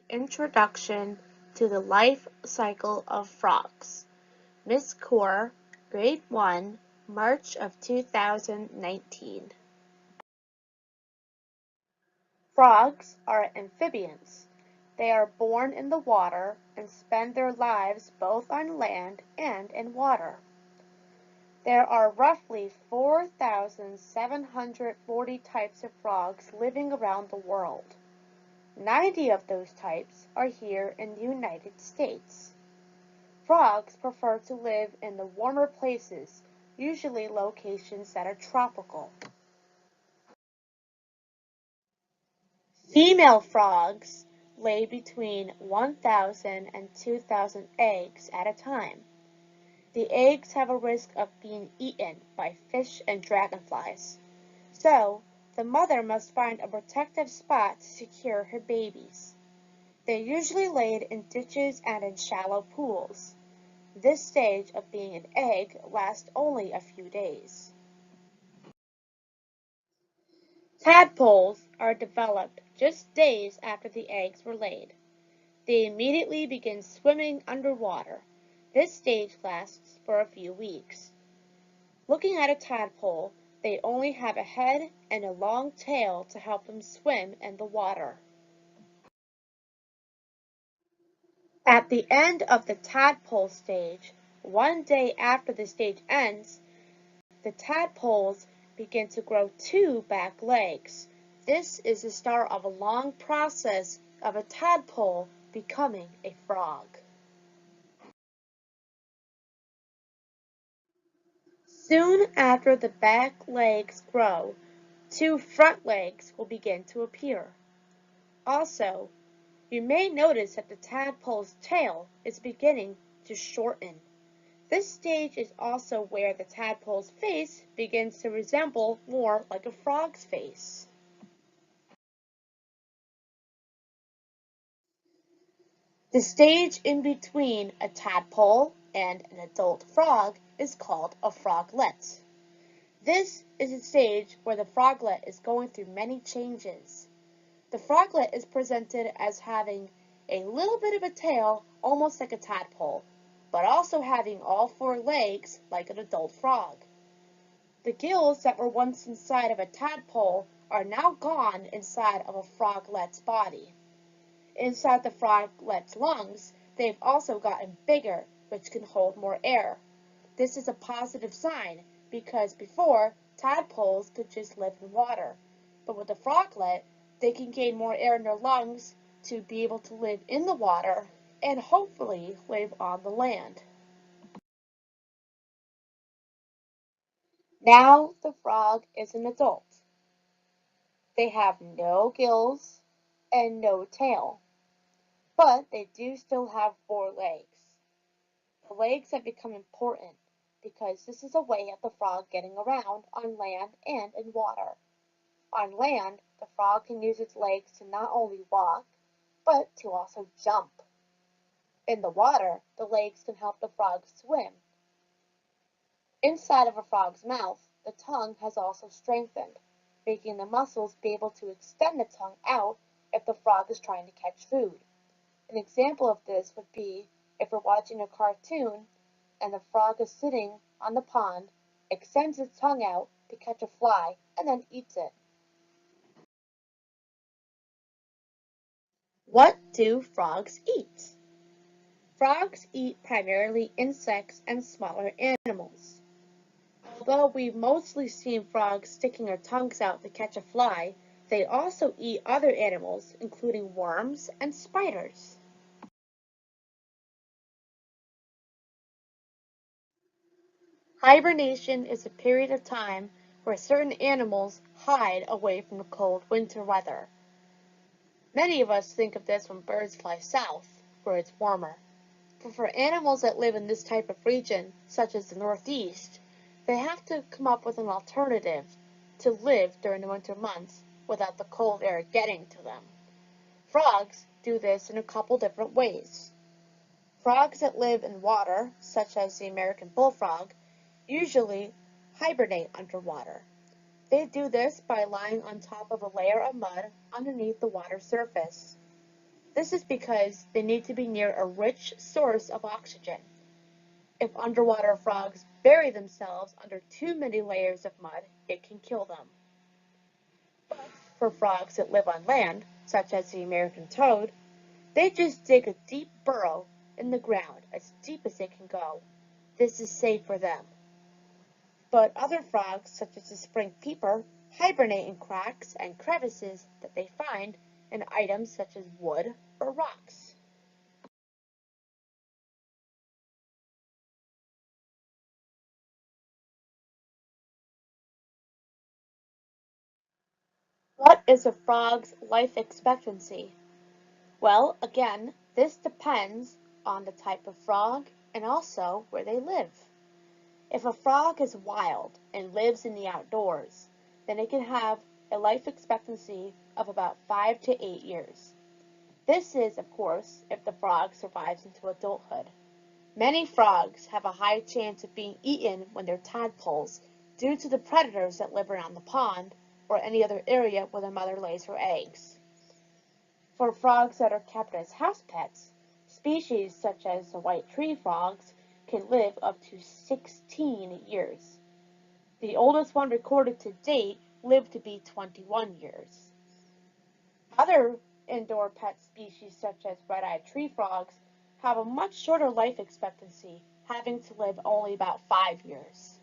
Introduction to the Life Cycle of Frogs. Miss Kaur, Grade 1, March of 2019. Frogs are amphibians. They are born in the water and spend their lives both on land and in water. There are roughly 4,740 types of frogs living around the world. 90 of those types are here in the United States. Frogs prefer to live in the warmer places, usually locations that are tropical. Female frogs lay between 1,000 and 2,000 eggs at a time. The eggs have a risk of being eaten by fish and dragonflies, so the mother must find a protective spot to secure her babies. They're usually laid in ditches and in shallow pools. This stage of being an egg lasts only a few days. Tadpoles are developed just days after the eggs were laid. They immediately begin swimming underwater. This stage lasts for a few weeks. Looking at a tadpole, they only have a head and a long tail to help them swim in the water. At the end of the tadpole stage, one day after the stage ends, the tadpoles begin to grow two back legs. This is the start of a long process of a tadpole becoming a frog. Soon after the back legs grow, two front legs will begin to appear. Also, you may notice that the tadpole's tail is beginning to shorten. This stage is also where the tadpole's face begins to resemble more like a frog's face. The stage in between a tadpole and an adult frog is called a froglet. This is a stage where the froglet is going through many changes. The froglet is presented as having a little bit of a tail, almost like a tadpole, but also having all four legs like an adult frog. The gills that were once inside of a tadpole are now gone inside of a froglet's body. Inside the froglet's lungs, they've also gotten bigger, which can hold more air. This is a positive sign because before, tadpoles could just live in water, but with the froglet, they can gain more air in their lungs to be able to live in the water and hopefully live on the land. Now the frog is an adult. They have no gills and no tail, but they do still have four legs. The legs have become important because this is a way of the frog getting around on land and in water. On land, the frog can use its legs to not only walk, but to also jump. In the water, the legs can help the frog swim. Inside of a frog's mouth, the tongue has also strengthened, making the muscles be able to extend the tongue out if the frog is trying to catch food. An example of this would be if we're watching a cartoon and the frog is sitting on the pond, extends its tongue out to catch a fly, and then eats it. What do frogs eat? Frogs eat primarily insects and smaller animals. Although we've mostly seen frogs sticking their tongues out to catch a fly, they also eat other animals, including worms and spiders. Hibernation is a period of time where certain animals hide away from the cold winter weather. Many of us think of this when birds fly south, where it's warmer. But for animals that live in this type of region, such as the Northeast, they have to come up with an alternative to live during the winter months without the cold air getting to them. Frogs do this in a couple different ways. Frogs that live in water, such as the American bullfrog, usually hibernate underwater. They do this by lying on top of a layer of mud underneath the water surface. This is because they need to be near a rich source of oxygen. If underwater frogs bury themselves under too many layers of mud, it can kill them. But for frogs that live on land, such as the American toad, they just dig a deep burrow in the ground as deep as they can go. This is safe for them. But other frogs, such as the spring peeper, hibernate in cracks and crevices that they find in items such as wood or rocks. What is a frog's life expectancy? Well, again, this depends on the type of frog and also where they live. If a frog is wild and lives in the outdoors, then it can have a life expectancy of about 5 to 8 years. This is, of course, if the frog survives into adulthood. Many frogs have a high chance of being eaten when they're tadpoles due to the predators that live around the pond or any other area where the mother lays her eggs. For frogs that are kept as house pets, species such as the white tree frogs can live up to 16 years. The oldest one recorded to date lived to be 21 years. Other indoor pet species such as red-eyed tree frogs have a much shorter life expectancy, having to live only about 5 years.